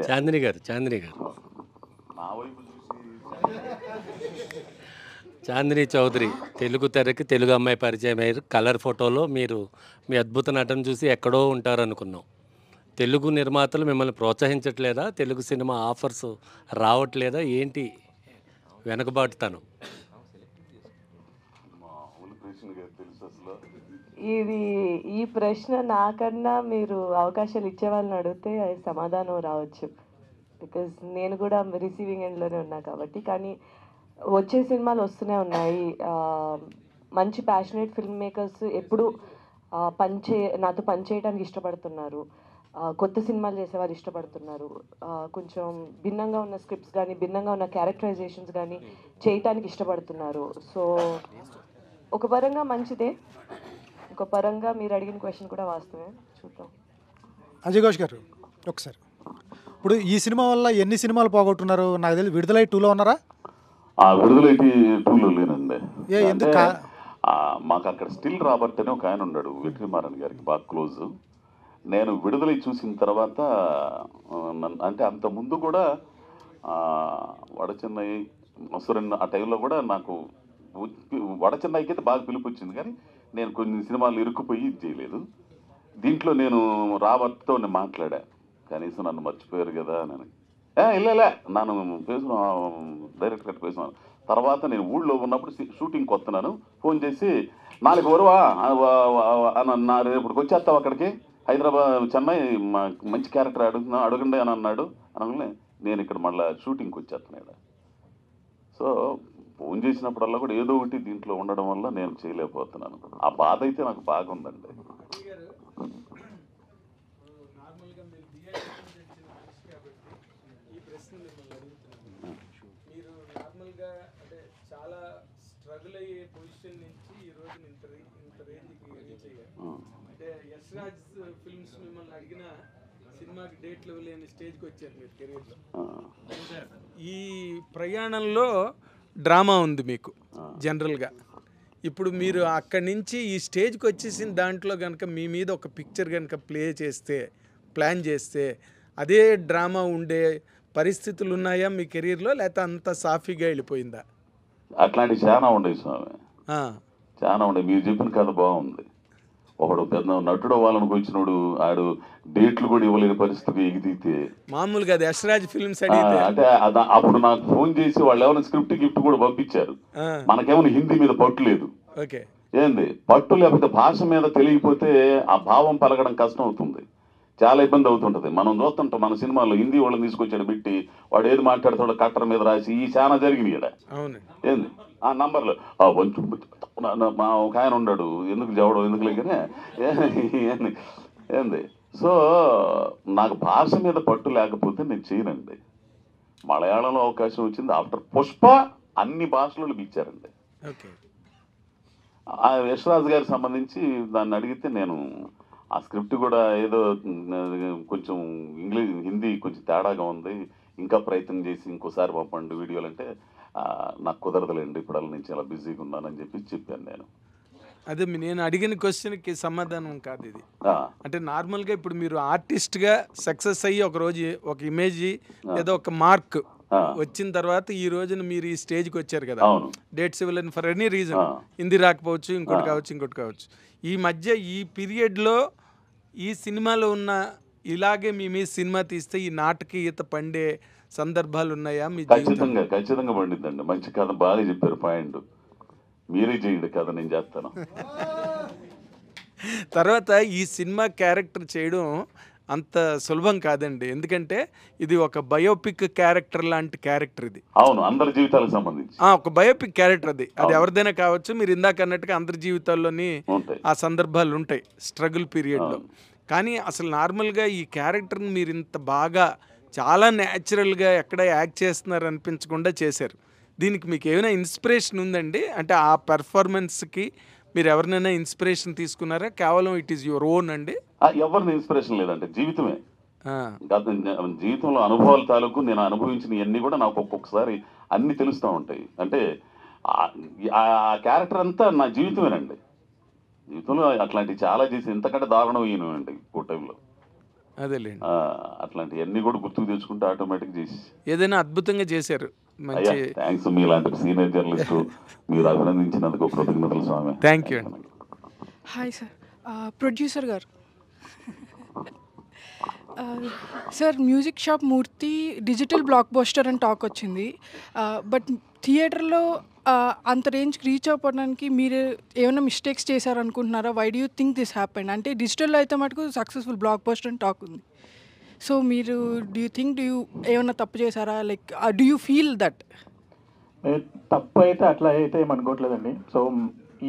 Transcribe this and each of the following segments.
చాందిని గారు నా వైపు చూసి చాందిని చౌదరి తెలుగు తెరకి తెలుగు అమ్మాయి పరిచయం అయ్యారు. కలర్ ఫోటోలో మీరు మీ అద్భుత నటన చూసి ఎక్కడో ఉంటారనుకున్నాం. తెలుగు నిర్మాతలు మిమ్మల్ని ప్రోత్సహించట్లేదా? తెలుగు సినిమా ఆఫర్స్ రావట్లేదా? ఏంటి వెనకబాటుతనం? మామూలు ప్రశ్న గారు తెలుసు అసలు. ఇది ఈ ప్రశ్న నాకన్నా మీరు అవకాశాలు ఇచ్చే వాళ్ళని అడిగితే సమాధానం రావచ్చు. బికాజ్ నేను కూడా రిసీవింగ్ ఎండ్లోనే ఉన్నా కాబట్టి. కానీ వచ్చే సినిమాలు వస్తూనే ఉన్నాయి. మంచి ప్యాషనేట్ ఫిల్మ్ మేకర్స్ ఎప్పుడు నాతో పనిచేయడానికి ఇష్టపడుతున్నారు. కొత్త సినిమాలు చేసేవారు ఇష్టపడుతున్నారు. కొంచెం భిన్నంగా ఉన్న స్క్రిప్ట్స్ కానీ భిన్నంగా ఉన్న క్యారెక్టరైజేషన్స్ కానీ చేయటానికి ఇష్టపడుతున్నారు. సో ఒక పరంగా మంచిదే, ఒక పరంగా మీరు అడిగిన క్వశ్చన్ కూడా వాస్తవే. చూద్దాం. అజయ్ ఘోష్ గారు ఒకసారి, ఇప్పుడు ఈ సినిమా వల్ల ఎన్ని సినిమాలు పోగొట్టున్నారు? నాకు తెలియదు, విడుదలై 2లో ఉన్నారా? విడుదలైతే 2లో లేనండి. ఎందుకు? మాకు అక్కడ స్టిల్ రాబర్ట్ అని ఒక ఆయన ఉన్నాడు, వెట్రిమారన్ గారికి బాగా క్లోజ్. నేను విడుదలై చూసిన తర్వాత అంటే అంత ముందు కూడా వడచెన్నై మసూరన్ ఆ టైంలో కూడా నాకు వడచెన్నైకి అయితే బాగా పిలుపు వచ్చింది. కానీ నేను కొన్ని సినిమాలు ఇరుక్కుపోయి ఇది చేయలేదు. దీంట్లో నేను రాబర్ట్తో నేను మాట్లాడా, కనీసం నన్ను మర్చిపోయారు కదా అని. ఇల్లే నన్ను పేసిన డైరెక్టర్ గట్టు పేసినాను. తర్వాత నేను ఊళ్ళో ఉన్నప్పుడు షూటింగ్కి వస్తున్నాను, ఫోన్ చేసి 4 వరువా అని రేపటికి వచ్చేస్తావు అక్కడికి, హైదరాబాద్ చెన్నై మంచి క్యారెక్టర్ అడగండి అని అన్నాడు. అనగానే నేను ఇక్కడ మళ్ళీ షూటింగ్కి వచ్చేస్తున్నాడు. సో ఫోన్ చేసినప్పుడల్లా కూడా ఏదో ఒకటి దీంట్లో ఉండడం వల్ల నేను చేయలేకపోతున్నాను. ఆ బాధ అయితే నాకు బాగుందండి. చాలా స్ట్రగుల్ అయ్యే పొజిషన్ నుంచి ఈ రోజు ఇంత రేంజ్కి రీచ్ అయ్యారు. అంటే యశ్ రాజ్ ఫిల్మ్స్ మిమ్మల్ని అడిగిన సినిమాకి డేట్లు లేని స్టేజ్కి వచ్చారు మీరు కెరీర్లో. ఈ ప్రయాణంలో డ్రామా ఉంది మీకు జనరల్గా. ఇప్పుడు మీరు అక్కడి నుంచి ఈ స్టేజ్కి వచ్చేసిన దాంట్లో కనుక మీ మీద ఒక పిక్చర్ కనుక ప్లాన్ చేస్తే అదే డ్రామా ఉండే పరిస్థితులు ఉన్నాయా మీ కెరీర్లో, లేకపోతే అంత సాఫీగా వెళ్ళిపోయిందా? అట్లాంటివి చాలా ఉండేవి స్వామి, చాలా ఉండేవి. మీరు చెప్పిన కథ బాగుంది. ఒకడు పెద్ద నటుడు వాళ్ళనికి వచ్చినోడు ఆడు డేట్లు కూడా ఇవ్వలేని పరిస్థితి ఎగితే మామూలుగా యశ్రాజ్ ఫిల్మ్స్ అంటే అప్పుడు నాకు ఫోన్ చేసి వాళ్ళు ఏమైనా స్క్రిప్ట్ గిఫ్ట్ కూడా పంపించారు. మనకేమైనా హిందీ మీద పట్టు లేదు. ఏంది పట్టు లేకపోతే భాష మీద తెలియకపోతే ఆ భావం పలకడం కష్టం అవుతుంది, చాలా ఇబ్బంది అవుతుంటది. మనం చూస్తుంటాం మన సినిమాలో హిందీ వాళ్ళని తీసుకొచ్చాడు పెట్టి వాడు ఏది మాట్లాడుతాడో కట్టర్ మీద రాసి ఈ చాలా జరిగినాయి ఇక్కడ. ఏంది ఆ నంబర్లు మా ఒక ఆయన ఉన్నాడు, ఎందుకు జవడం ఎందుకు లేకనే ఏంది. సో నాకు భాష మీద పట్టు లేకపోతే నేను చేయనండి. మలయాళంలో అవకాశం వచ్చింది ఆఫ్టర్ పుష్ప, అన్ని భాషలు పిలిచారండి. ఆ యశ్రాజ్ గారికి సంబంధించి దాన్ని అడిగితే నేను ఆ స్క్రిప్ట్ కూడా ఏదో కొంచెం హిందీ కొంచెం తేడాగా ఉంది, ఇంకా ప్రయత్నం చేసి ఇంకోసారి పంపండి వీడియోలు అంటే నాకు కుదరదులేండి, ఇప్పుడు నేను చాలా బిజీగా ఉన్నానని చెప్పాను నేను. అదే నేను అడిగిన క్వశ్చన్కి సమాధానం కాదు ఇది. అంటే నార్మల్గా ఇప్పుడు మీరు ఆర్టిస్ట్గా సక్సెస్ అయ్యి ఒక రోజు ఒక ఇమేజ్ ఏదో ఒక మార్క్ వచ్చిన తర్వాత ఈ రోజున మీరు ఈ స్టేజ్కి వచ్చారు కదా, డేట్స్ ఇవ్వలేని ఫర్ ఎనీ రీజన్, హిందీ రాకపోవచ్చు, ఇంకోటి కావచ్చు. ఈ మధ్య ఈ పీరియడ్లో ఈ సినిమాలో ఉన్న ఇలాగే మీ సినిమా తీస్తే ఈ నాటకీయత పండే సందర్భాలు ఉన్నాయా? మీ ఖచ్చితంగా పండిద్దండి. మంచి కథ బాగా చెప్పారు, పాయింట్ మీరే చేయండి కథ, నేను చేస్తాను. తర్వాత ఈ సినిమా క్యారెక్టర్ చేయడం అంత సులభం కాదండి, ఎందుకంటే ఇది ఒక బయోపిక్ క్యారెక్టర్ లాంటి క్యారెక్టర్. ఇది అవును, అందరి జీవితాలకు సంబంధించి ఒక బయోపిక్ క్యారెక్టర్. అది ఎవరిదైనా కావచ్చు. మీరు ఇందాక అన్నట్టుగా అందరి జీవితాల్లోని ఆ సందర్భాలు ఉంటాయి స్ట్రగుల్ పీరియడ్లో. కానీ అసలు నార్మల్గా ఈ క్యారెక్టర్ని మీరు ఇంత బాగా చాలా న్యాచురల్గా ఎక్కడ యాక్ట్ చేస్తున్నారు అనిపించకుండా చేశారు. దీనికి మీకు ఏమైనా ఇన్స్పిరేషన్ ఉందండి? అంటే ఆ పెర్ఫార్మెన్స్కి మీరు ఎవరినైనా ఇన్స్పిరేషన్ తీసుకున్నారా, కేవలం ఇట్ ఈస్ యువర్ ఓన్ అండి? ఎవరిని ఇన్స్పిరేషన్ లేదంటే జీవితమే. జీవితంలో అనుభవాల తాలూకు నేను అనుభవించిన ఇవన్నీ కూడా నాకు ఒక్కొక్కసారి అన్ని తెలుస్తూ ఉంటాయి. అంటే ఆ క్యారెక్టర్ అంతా నా జీవితమేనండి. జీవితంలో అట్లాంటివి చాలా చేసి ఇంతకంటే దారుణం ఈయనండి ఓ టైంలో. అదేలేండి. అట్లాంటివన్నీ కూడా గుర్తుకు తెచ్చుకుంటే ఆటోమేటిక్ చేసి ఏదైనా అద్భుతంగా చేశారు. మంచి అయ్యా థ్యాంక్స్, మీలాంటి సీనియర్ జర్నలిస్టు మీరు అభినందించినందుకు కృతజ్ఞతలు స్వామి. థ్యాంక్ యూ అండి. Hi sir, producer garu. Sir, music shop Murthy digital blockbuster అని టాక్ వచ్చింది. బట్ థియేటర్లో అంత రేంజ్కి రీచ్ అవ్వడానికి మీరు ఏమైనా మిస్టేక్స్ చేశారనుకుంటున్నారా? Why do you think this happened? అంటే డిజిటల్లో అయితే మటుకు సక్సెస్ఫుల్ బ్లాక్ బస్టర్ అని టాక్ ఉంది. సో మీరు డూ యూ ఏమైనా తప్పు చేశారా? Like do you feel that? తప్పు అయితే అట్లా అయితే ఏమనుకోవట్లేదండి. సో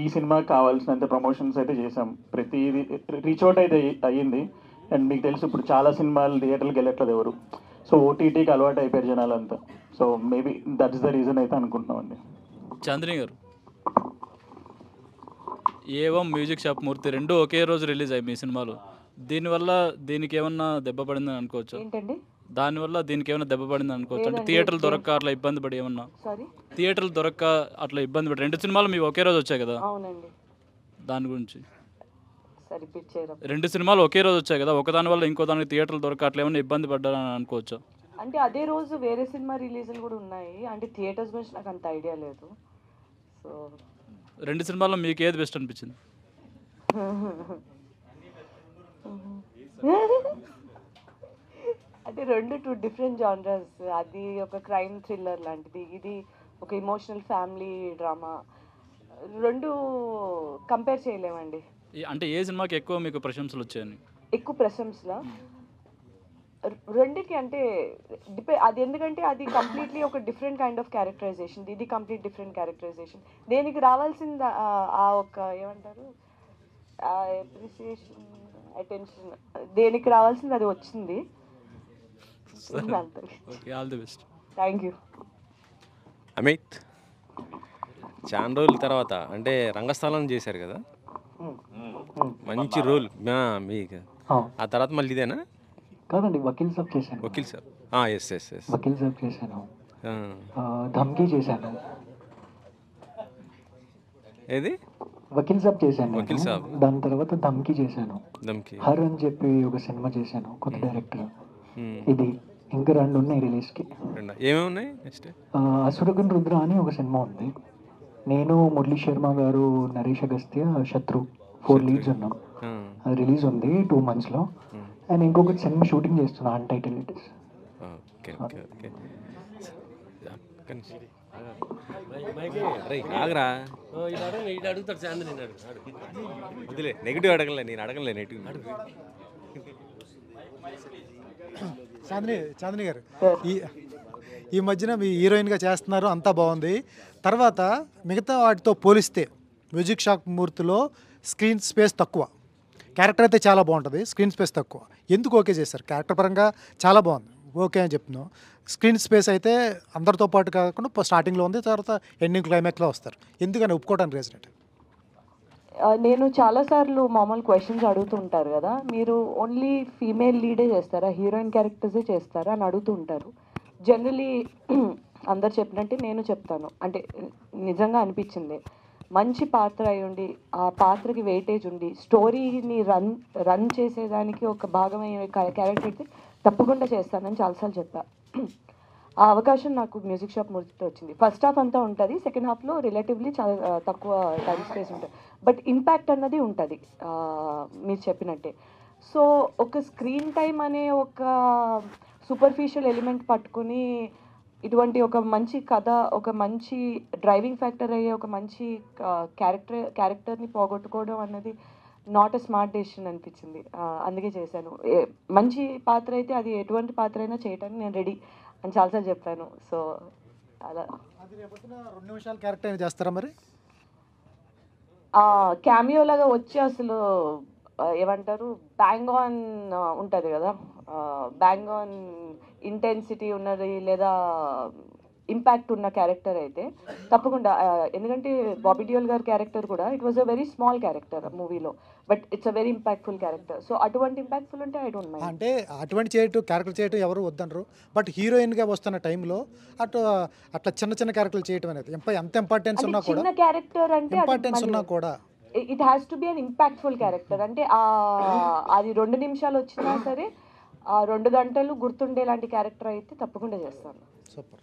ఈ సినిమాకి కావాల్సినంత ప్రమోషన్స్ అయితే చేసాం, ప్రతిదీ రీచ్ అవుట్ అయితే అయ్యింది. అండ్ మీకు తెలుసు ఇప్పుడు చాలా సినిమాలు థియేటర్కి వెళ్ళట్లేదు ఎవరు. సో ఓటీటీకి అలవాటు అయిపోయారు జనాలంతా. So maybe that's the reason అయితే అనుకుంటున్నామండి. చాందిని గారు, ఏవం మ్యూజిక్ షాప్ మూర్తి రెండు ఒకే రోజు రిలీజ్ అయ్యి మీ సినిమాలు, దీనివల్ల దీనికి ఏమన్నా దెబ్బ పడిందని అనుకోవచ్చు? ఏంటండి? దానివల్ల దీనికి ఏమైనా దెబ్బ పడింది అనుకోవచ్చు? అంటే థియేటర్లు దొరక్క అట్లా ఇబ్బంది పడి ఏమన్నా? సారీ, థియేటర్లు దొరక్క అట్లా ఇబ్బంది పడి రెండు సినిమాలు మీ ఒకే రోజు వచ్చాయి కదా, అవునండి. దాని గురించి. రిపీట్ చేయరా? రెండు సినిమాలు ఒకే రోజు వచ్చాయి కదా, ఒకదాని వల్ల ఇంకో దానికి థియేటర్లు దొరక్క అట్లా ఏమైనా ఇబ్బంది పడ్డారని అనుకోవచ్చు? అంటే అదే రోజు వేరే సినిమా రిలీజ్లు కూడా ఉన్నాయి. అంటే థియేటర్స్ గురించి నాకు అంత ఐడియా లేదు. సో రెండు సినిమాల్లో మీకు ఏది బెస్ట్ అనిపించింది? అంటే రెండు టూ డిఫరెంట్ జానరస్. అది ఒక క్రైమ్ థ్రిల్లర్ లాంటిది, ఇది ఒక ఇమోషనల్ ఫ్యామిలీ డ్రామా. రెండు కంపేర్ చేయలేమండి. అంటే ఏ సినిమాకి ఎక్కువ మీకు ప్రశంసలు వచ్చాయని? ఎక్కువ ప్రశంసలా రెండికి అంటే అది ఎందుకంటే అది కంప్లీట్లీ ఒక డిఫరెంట్ కైండ్ ఆఫ్ క్యారెక్టరైజేషన్, ఇది కంప్లీట్ డిఫరెంట్ క్యారెక్టరైజేషన్. దేనికి రావాల్సింది ఆ ఒక ఏమంటారు అప్రిసియేషన్, అటెన్షన్, దేనికి రావాల్సింది అది వచ్చింది. All the best. Thank you. Amit, చాలా రోజుల తర్వాత అంటే రంగస్థలం చేశారు కదా, మంచి రోల్ మీకు. ఆ తర్వాత మళ్ళీ ఇదేనా? కాదండి, వకీల్ సాబ్ చేశాను. Vakeel Saab, yes yes yes, Vakeel Saab చేశాను. ధమ్కీ చేశాను. ఏది? వకీల్ సాబ్ చేశాను. వకీల్ సాబ్. దాని తర్వాత ధమ్కీ చేశాను. ధమ్కీ, హర్ అని చెప్పి ఒక సినిమా చేశాను, కొత్త డైరెక్టర్. ఇది ఇంకా రెండు ఉన్నాయి రిలీజ్కి. ఏమేమి ఉన్నాయి నెక్స్ట్? అసురగన్ రుద్ర అని ఒక సినిమా ఉంది. నేను, మురళీ శర్మ గారు, నరేష్ అగస్త్య, శత్రు 4 లీడ్స్ ఉన్నాం. అది రిలీజ్ ఉంది 2 monthsలో. అండ్ ఇంకొకటి సినిమా షూటింగ్ చేస్తున్నా, untitled it is. Okay okay okay. ఆగరా, అడుగుతాడు చాందిని, వదిలే, నెగిటివ్ అడగలే, నేను అడగలే నెగిటివ్. చాందిని గారు, ఈ మధ్యన మీ హీరోయిన్గా చేస్తున్నారు, అంతా బాగుంది. తర్వాత మిగతా వాటితో పోలిస్తే మ్యూజిక్ షాప్ మూర్తిలో స్క్రీన్ స్పేస్ తక్కువ, క్యారెక్టర్ అయితే చాలా బాగుంటుంది, స్క్రీన్ స్పేస్ తక్కువ. ఎందుకు ఓకే చేశారు? క్యారెక్టర్ పరంగా చాలా బాగుంది, ఓకే అని చెప్తున్నాం. స్క్రీన్ స్పేస్ అయితే అందరితో పాటు కాకుండా స్టార్టింగ్లో ఉంది, తర్వాత ఎండింగ్ క్లైమాక్స్లో వస్తారు. ఎందుకని ఒప్పుకోవడానికి రీజన్ ఏంటి? నేను చాలాసార్లు మామూలు క్వశ్చన్స్ అడుగుతూ ఉంటారు కదా, మీరు ఓన్లీ ఫీమేల్ లీడే చేస్తారా, హీరోయిన్ క్యారెక్టర్సే చేస్తారా అని అడుగుతూ ఉంటారు. జనరలీ అందరు చెప్పినట్టే నేను చెప్తాను. అంటే నిజంగా అనిపించింది, మంచి పాత్ర అయి ఉండి ఆ పాత్రకి వెయిటేజ్ ఉండి స్టోరీని రన్ చేసేదానికి ఒక భాగమయ్యే క్యారెక్టర్ అయితే తప్పకుండా చేస్తానని చాలాసార్లు చెప్పా. ఆ అవకాశం నాకు మ్యూజిక్ షాప్ మూర్తితో వచ్చింది. ఫస్ట్ హాఫ్ అంతా ఉంటుంది, సెకండ్ హాఫ్లో రిలేటివ్లీ చాలా తక్కువ టైం స్పేస్ ఉంటుంది, బట్ ఇంపాక్ట్ అన్నది ఉంటుంది మీరు చెప్పినట్టే. సో ఒక స్క్రీన్ టైం అనే ఒక సూపర్ఫిషియల్ ఎలిమెంట్ పట్టుకుని ఇటువంటి ఒక మంచి కథ, ఒక మంచి డ్రైవింగ్ ఫ్యాక్టర్ అయ్యే ఒక మంచి క్యారెక్టర్ని పోగొట్టుకోవడం అన్నది నాట్ ఎ స్మార్ట్ డెసిషన్ అనిపించింది. అందుకే చేశాను. మంచి పాత్ర అయితే అది ఎటువంటి పాత్ర అయినా చేయడానికి నేను రెడీ అని చాలాసార్లు చెప్పాను. సో అలా 2 నిమిషాల క్యారెక్టర్ అయినా చేస్తారా మరి? క్యామియో లాగా వచ్చి అసలు ఏమంటారు బ్యాంగ్ ఆన్ ఉంటుంది కదా, బ్యాంగ్ ఆన్ ఇంటెన్సిటీ ఉన్నది లేదా ఇంపాక్ట్ ఉన్న క్యారెక్టర్ అయితే తప్పకుండా. ఎందుకంటే బాబీ డియోల్ గారి క్యారెక్టర్ కూడా it was a very small character మూవీలో, but it's a very impactful character. So అటువంటి ఇంపాక్ట్ఫుల్ ఉంటే ఐ డోంట్ మైండ్. అంటే అటువంటి క్యారెక్టర్ చేయటం ఎవరు వద్దనరు, బట్ హీరోయిన్గా వస్తున్న టైంలో అట్లా చిన్న చిన్న క్యారెక్టర్లు చేయటం అనేది ఎంత ఇంపార్టెన్స్ ఉన్నా కూడా, చిన్న క్యారెక్టర్ అంటే ఇంపార్టెన్స్ ఉన్నా కూడా it has to be an impactful character. అంటే అది 2 నిమిషాలు వచ్చినా సరే 2 గంటలు గుర్తుండేలాంటి క్యారెక్టర్ అయితే తప్పకుండా చేస్తాను. సూపర్.